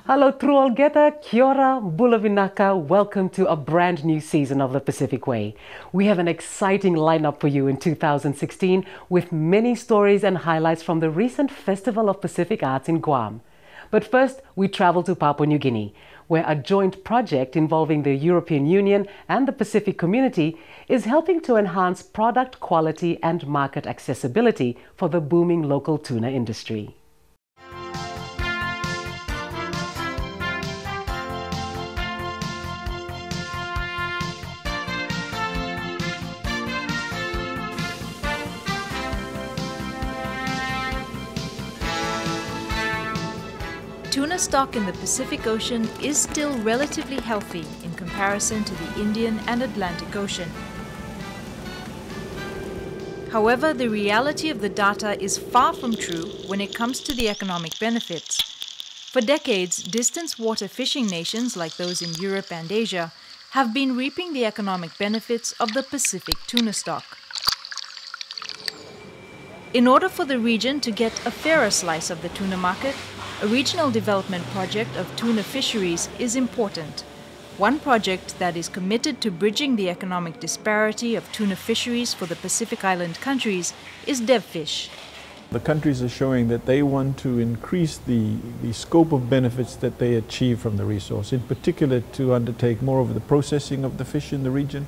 Hello, Truolgeta, Kia ora, Bulavinaka. Welcome to a brand new season of the Pacific Way. We have an exciting lineup for you in 2016 with many stories and highlights from the recent Festival of Pacific Arts in Guam. But first, we travel to Papua New Guinea, where a joint project involving the European Union and the Pacific community is helping to enhance product quality and market accessibility for the booming local tuna industry. Tuna stock in the Pacific Ocean is still relatively healthy in comparison to the Indian and Atlantic Ocean. However, the reality of the data is far from true when it comes to the economic benefits. For decades, distance water fishing nations like those in Europe and Asia have been reaping the economic benefits of the Pacific tuna stock. In order for the region to get a fairer slice of the tuna market, a regional development project of tuna fisheries is important. One project that is committed to bridging the economic disparity of tuna fisheries for the Pacific Island countries is DevFish. The countries are showing that they want to increase the scope of benefits that they achieve from the resource, in particular to undertake more of the processing of the fish in the region,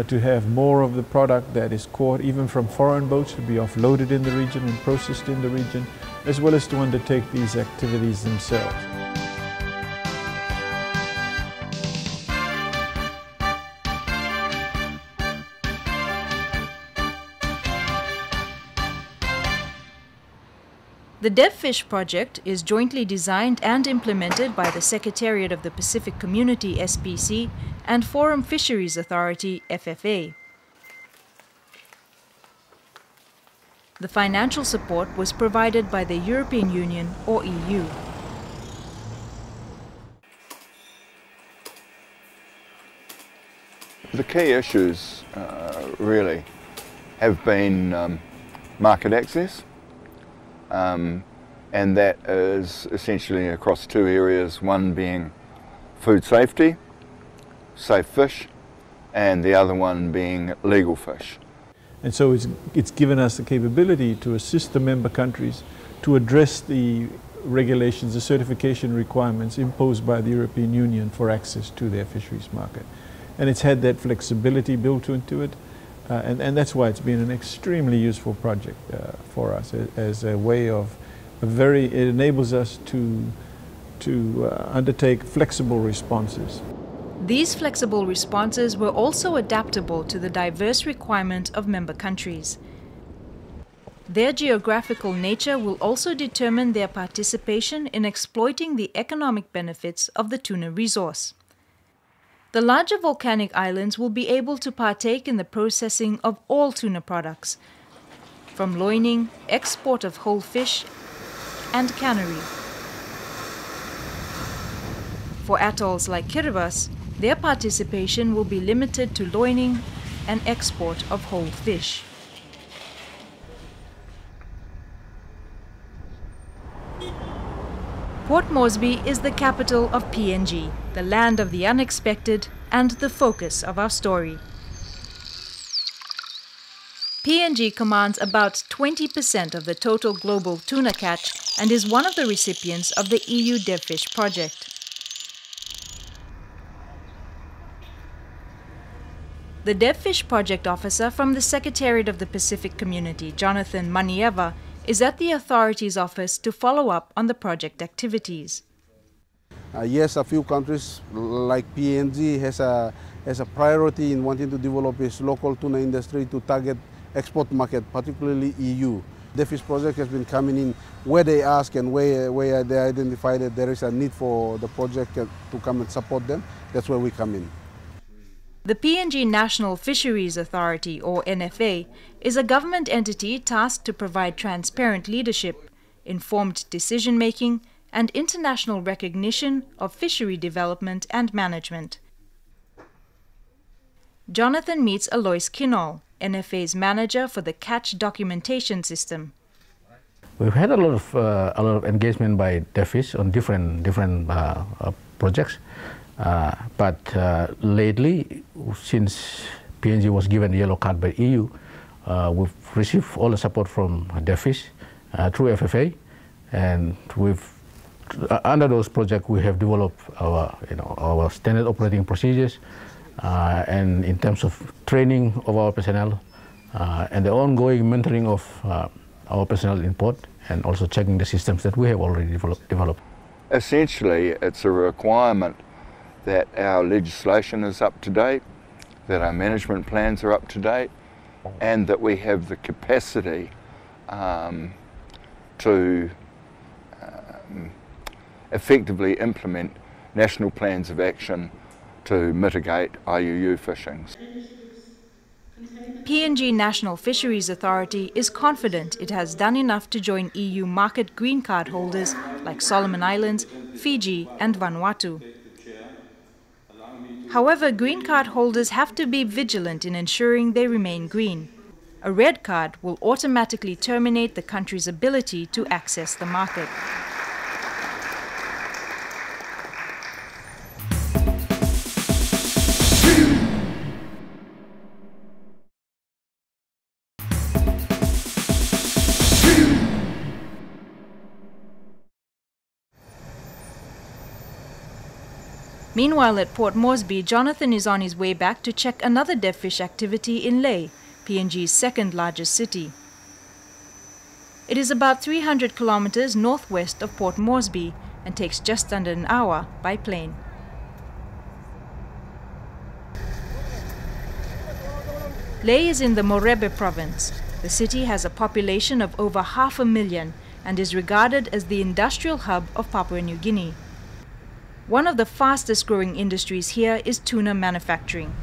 to have more of the product that is caught even from foreign boats to be offloaded in the region and processed in the region, as well as to undertake these activities themselves. The DevFish project is jointly designed and implemented by the Secretariat of the Pacific Community SPC and Forum Fisheries Authority FFA. The financial support was provided by the European Union or EU. The key issues really have been market access, and that is essentially across two areas, one being food safety, safe fish, and the other one being legal fish. And so it's given us the capability to assist the member countries to address the regulations, the certification requirements imposed by the European Union for access to their fisheries market. And it's had that flexibility built into it, and that's why it's been an extremely useful project for us as a way of it enables us to undertake flexible responses. These flexible responses were also adaptable to the diverse requirement of member countries. Their geographical nature will also determine their participation in exploiting the economic benefits of the tuna resource. The larger volcanic islands will be able to partake in the processing of all tuna products, from loining, export of whole fish, and cannery. For atolls like Kiribati, their participation will be limited to loining and export of whole fish. Port Moresby is the capital of PNG, the land of the unexpected and the focus of our story. PNG commands about 20% of the total global tuna catch and is one of the recipients of the EU DevFish project. The DevFish project officer from the Secretariat of the Pacific Community, Jonathan Manieva, is at the authority's office to follow up on the project activities. Yes, a few countries like PNG has a priority in wanting to develop its local tuna industry to target export market, particularly EU. DevFish project has been coming in where they ask and where they identify that there is a need for the project to come and support them. That's where we come in. The PNG National Fisheries Authority, or NFA, is a government entity tasked to provide transparent leadership, informed decision-making, and international recognition of fishery development and management. Jonathan meets Alois Kinol, NFA's manager for the catch documentation system. We've had a lot of engagement by DevFish on different projects, but lately, since PNG was given the yellow card by EU, we've received all the support from DevFish through FFA, and under those projects we have developed our standard operating procedures, and in terms of training of our personnel, and the ongoing mentoring of our personnel in port, and also checking the systems that we have already developed. Essentially, it's a requirement that our legislation is up to date, that our management plans are up to date, and that we have the capacity to effectively implement national plans of action to mitigate IUU fishing. PNG National Fisheries Authority is confident it has done enough to join EU market green card holders like Solomon Islands, Fiji and Vanuatu. However, green card holders have to be vigilant in ensuring they remain green. A red card will automatically terminate the country's ability to access the market. Meanwhile, at Port Moresby, Jonathan is on his way back to check another DevFish activity in Lae, PNG's second largest city. It is about 300 kilometers northwest of Port Moresby and takes just under an hour by plane. Lae is in the Morebe province. The city has a population of over 500,000 and is regarded as the industrial hub of Papua New Guinea. One of the fastest growing industries here is tuna manufacturing.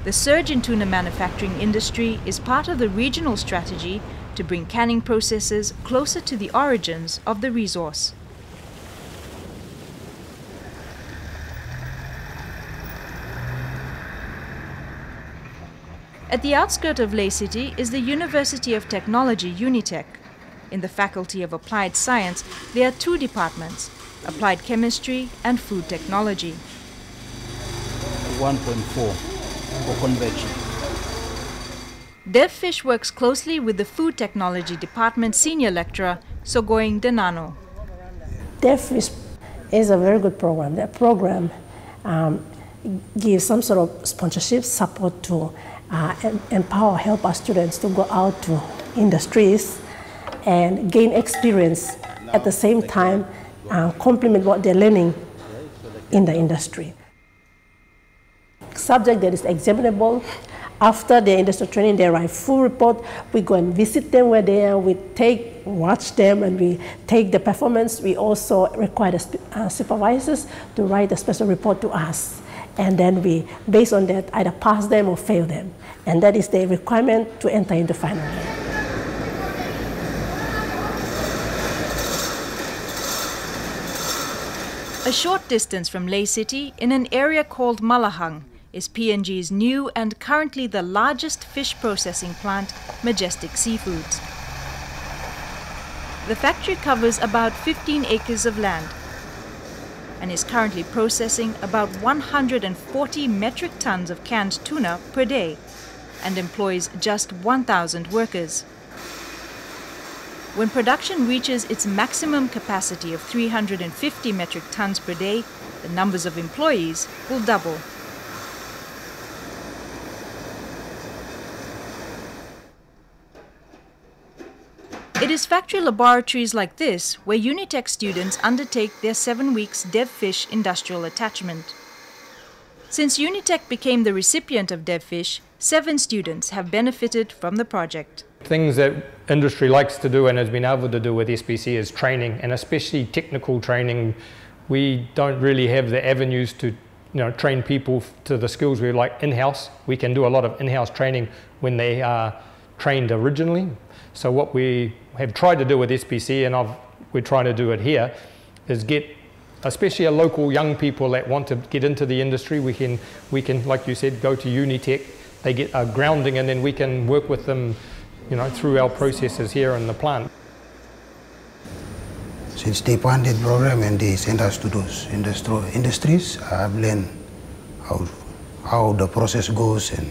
The surge in tuna manufacturing industry is part of the regional strategy to bring canning processes closer to the origins of the resource. At the outskirts of Lae City is the University of Technology, Unitec. In the Faculty of Applied Science, there are two departments: Applied Chemistry and Food Technology. 1.4 for convection. DevFish works closely with the Food Technology Department Senior Lecturer, Sogoing Denano. DevFish is a very good program. That program gives some sort of sponsorship support to help our students to go out to industries and gain experience, at the same time complement what they're learning in the industry. Subject that is examinable. After their industrial training, they write full report. We go and visit them where they are. We watch them, and we take the performance. We also require the supervisors to write a special report to us. And then we, based on that, either pass them or fail them. And that is the requirement to enter into final year. A short distance from Lae City, in an area called Malahang, is PNG's new and currently the largest fish processing plant, Majestic Seafoods. The factory covers about 15 acres of land and is currently processing about 140 metric tons of canned tuna per day and employs just 1,000 workers. When production reaches its maximum capacity of 350 metric tons per day, the numbers of employees will double. It is factory laboratories like this where Unitec students undertake their 7 weeks DevFish industrial attachment. Since Unitec became the recipient of DevFish, 7 students have benefited from the project. Things that industry likes to do and has been able to do with SPC is training, and especially technical training. We don't really have the avenues to train people to the skills we like in-house. We can do a lot of in-house training when they are trained originally. So what we have tried to do with SPC, and we're trying to do it here, is get especially a local young people that want to get into the industry. We can, like you said, go to Unitec. They get a grounding, and then we can work with them through our processes here in the plant. Since they funded the program and they sent us to those industries, I've learned how the process goes, and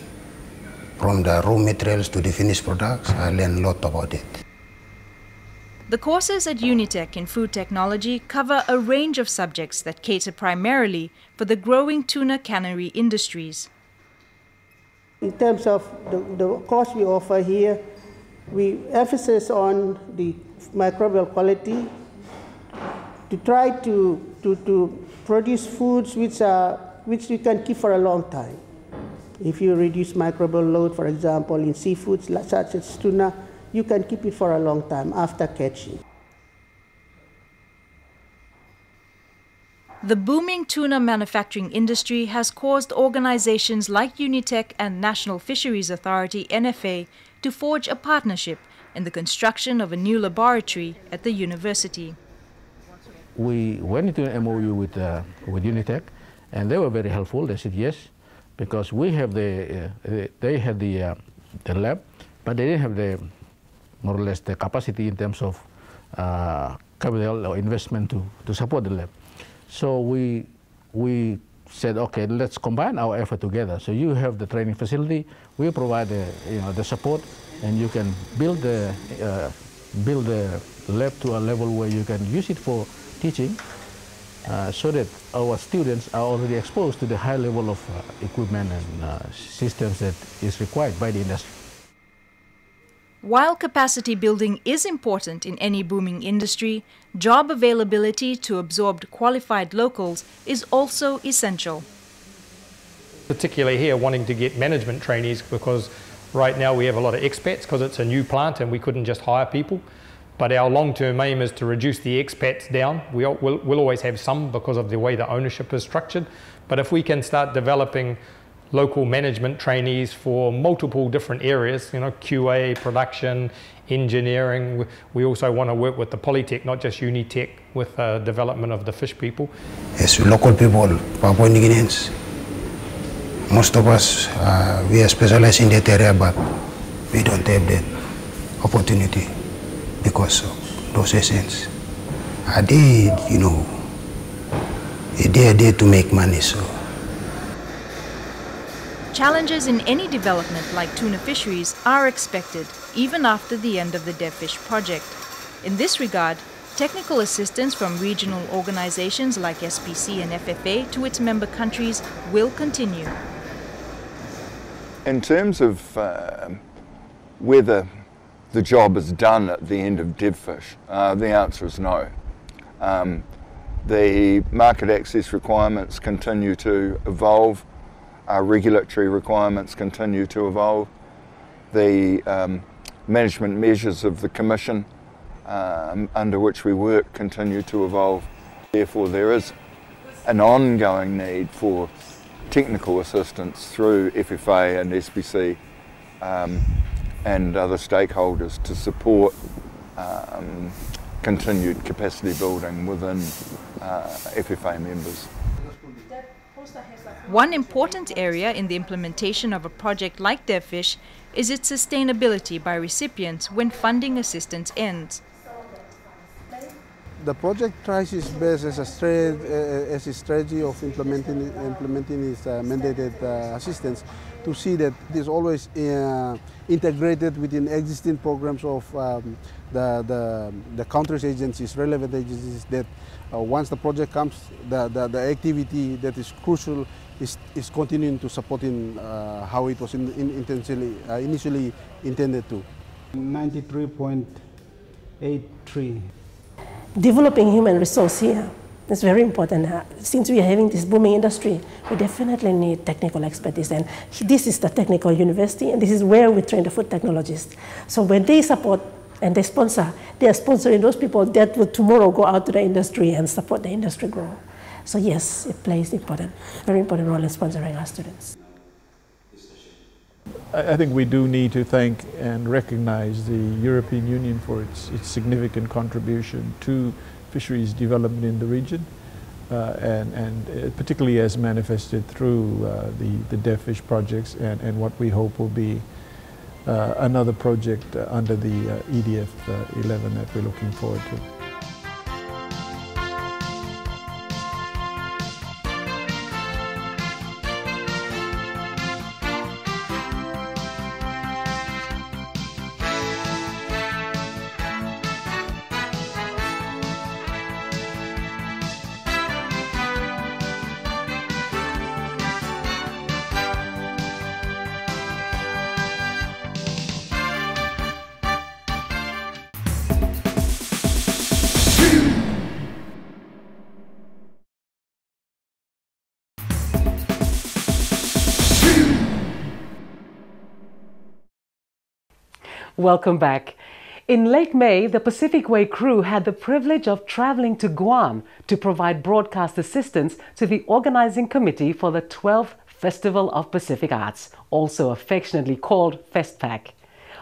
from the raw materials to the finished products, I learned a lot about it. The courses at Unitec in food technology cover a range of subjects that cater primarily for the growing tuna cannery industries. In terms of the course we offer here, we emphasize on the microbial quality to try to produce foods which we can keep for a long time. If you reduce microbial load, for example, in seafoods such as tuna, you can keep it for a long time after catching. The booming tuna manufacturing industry has caused organizations like Unitec and National Fisheries Authority, NFA, to forge a partnership in the construction of a new laboratory at the university. We went into an MOU with Unitec, and they were very helpful. They said yes, because we have they had the lab, but they didn't have more or less the capacity in terms of capital or investment to support the lab. So we said, okay, let's combine our effort together. So you have the training facility, we provide the support, and you can build the lab to a level where you can use it for teaching, so that our students are already exposed to the high level of equipment and systems that is required by the industry. While capacity building is important in any booming industry, job availability to absorb qualified locals is also essential. Particularly here, wanting to get management trainees, because right now we have a lot of expats because it's a new plant and we couldn't just hire people. But our long-term aim is to reduce the expats down. We'll always have some because of the way the ownership is structured. But if we can start developing local management trainees for multiple different areas, QA, production, engineering. We also want to work with the Polytech, not just Unitec, with development of the fish people. As local people, Papua New Guineans, most of us, we are specialized in that area, but we don't have that opportunity because of those essence. They are there to make money, so. Challenges in any development like tuna fisheries are expected even after the end of the DevFish project. In this regard, technical assistance from regional organizations like SPC and FFA to its member countries will continue. In terms of whether the job is done at the end of DevFish, the answer is no. The market access requirements continue to evolve. Our regulatory requirements continue to evolve. The management measures of the Commission under which we work continue to evolve. Therefore, there is an ongoing need for technical assistance through FFA and SPC and other stakeholders to support continued capacity building within FFA members. One important area in the implementation of a project like DevFish is its sustainability by recipients when funding assistance ends. The project tries its best as a strategy of implementing its mandated assistance to see that it is always integrated within existing programs of the country's agencies, relevant agencies, that once the project comes, the activity that is crucial is continuing to support in how it was initially intended to. 93.83. Developing human resource here is very important. Since we are having this booming industry, we definitely need technical expertise. And this is the technical university, and this is where we train the food technologists. So when they support and they sponsor, they are sponsoring those people that will tomorrow go out to the industry and support the industry growth. So yes, it plays very important role in sponsoring our students. I think we do need to thank and recognize the European Union for its significant contribution to fisheries development in the region, and particularly as manifested through the DevFish projects and what we hope will be another project under the EDF 11 that we're looking forward to. Welcome back. In late May, the Pacific Way crew had the privilege of traveling to Guam to provide broadcast assistance to the organizing committee for the 12th Festival of Pacific Arts, also affectionately called FestPac.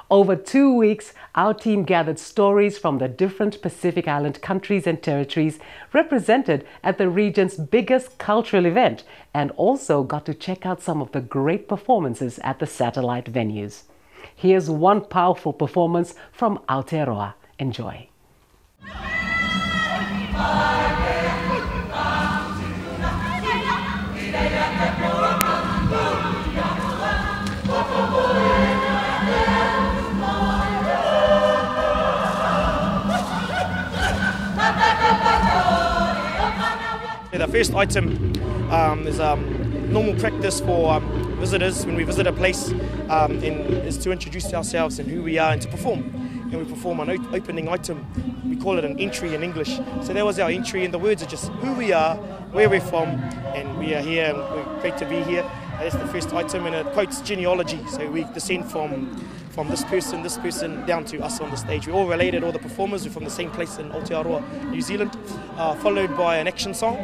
Over 2 weeks, our team gathered stories from the different Pacific Island countries and territories represented at the region's biggest cultural event, and also got to check out some of the great performances at the satellite venues. Here's one powerful performance from Aotearoa. Enjoy. The first item is normal practice for visitors when we visit a place is to introduce ourselves and who we are and to perform. And we perform an opening item. We call it an entry in English. So that was our entry, and the words are just who we are, where we're from, and we are here and we're great to be here. That's the first item, and it quotes genealogy. So we descend from this person down to us on the stage. We're all related, all the performers are from the same place in Aotearoa, New Zealand, followed by an action song.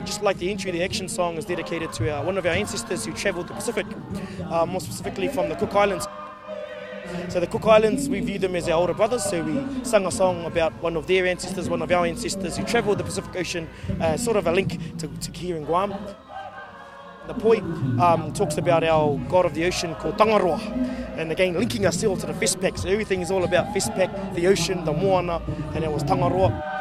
Just like the entry, the action song is dedicated to one of our ancestors who travelled the Pacific, more specifically from the Cook Islands. So the Cook Islands, we view them as our older brothers, so we sung a song about one of their ancestors, one of our ancestors who travelled the Pacific Ocean, sort of a link to here in Guam. The poi talks about our god of the ocean called Tangaroa, and again linking ourselves to the FestPac, so everything is all about FestPac, the ocean, the moana, and it was Tangaroa.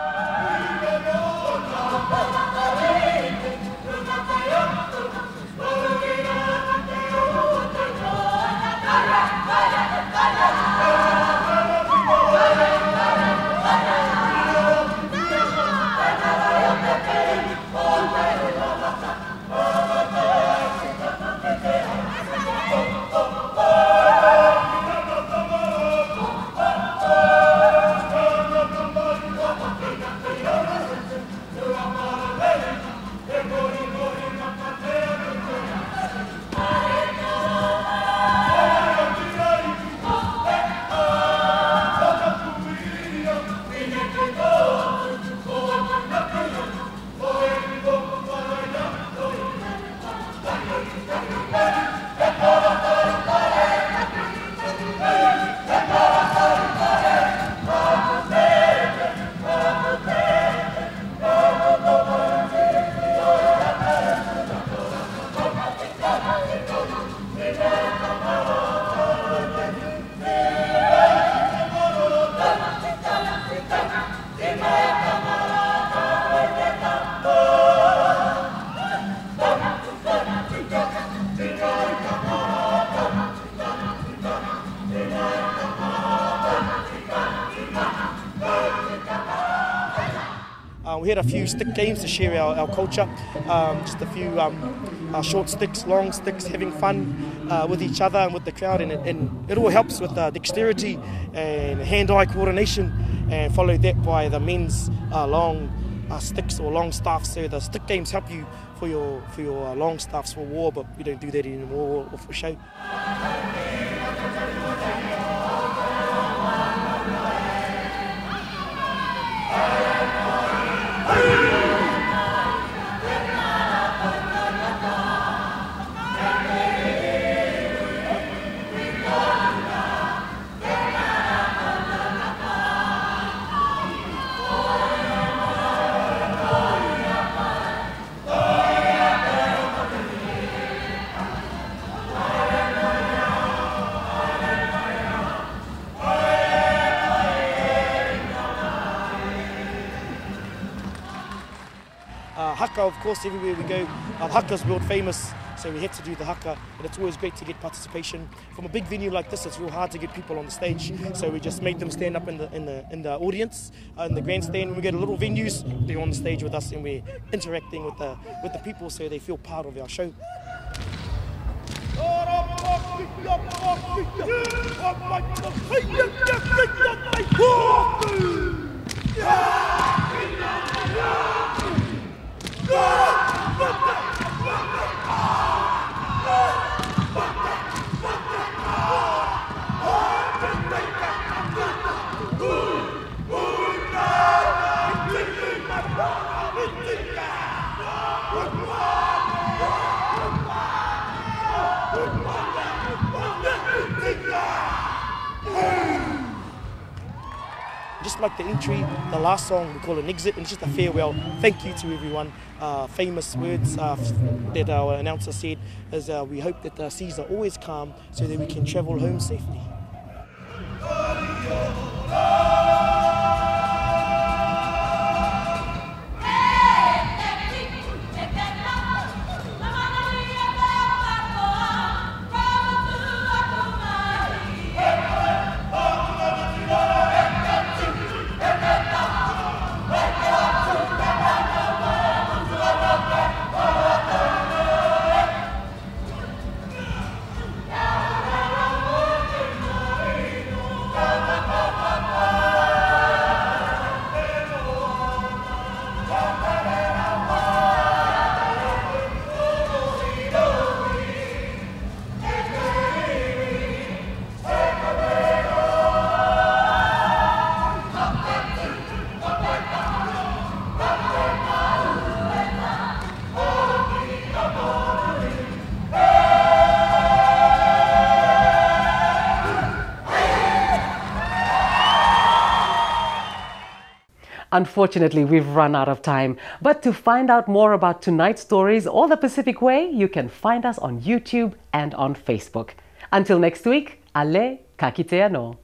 We had a few stick games to share our culture, just a few short sticks, long sticks, having fun with each other and with the crowd, and it all helps with dexterity and hand-eye coordination, and followed that by the men's long sticks or long staffs. So the stick games help you for your long staffs for war, but we don't do that anymore or for show. Haka, of course, everywhere we go, haka's world famous, so we had to do the haka, and it's always great to get participation. From a big venue like this, it's real hard to get people on the stage, so we just made them stand up in the audience, in the grandstand. When we go to little venues, they're on the stage with us, and we're interacting with the people, so they feel part of our show. just like the entry, the last song we call an exit, and it's just a farewell. Thank you to everyone. Famous words that our announcer said is we hope that the seas are always calm so that we can travel home safely. Unfortunately, we've run out of time. But to find out more about tonight's stories or the Pacific Way, you can find us on YouTube and on Facebook. Until next week, ale kakitea no.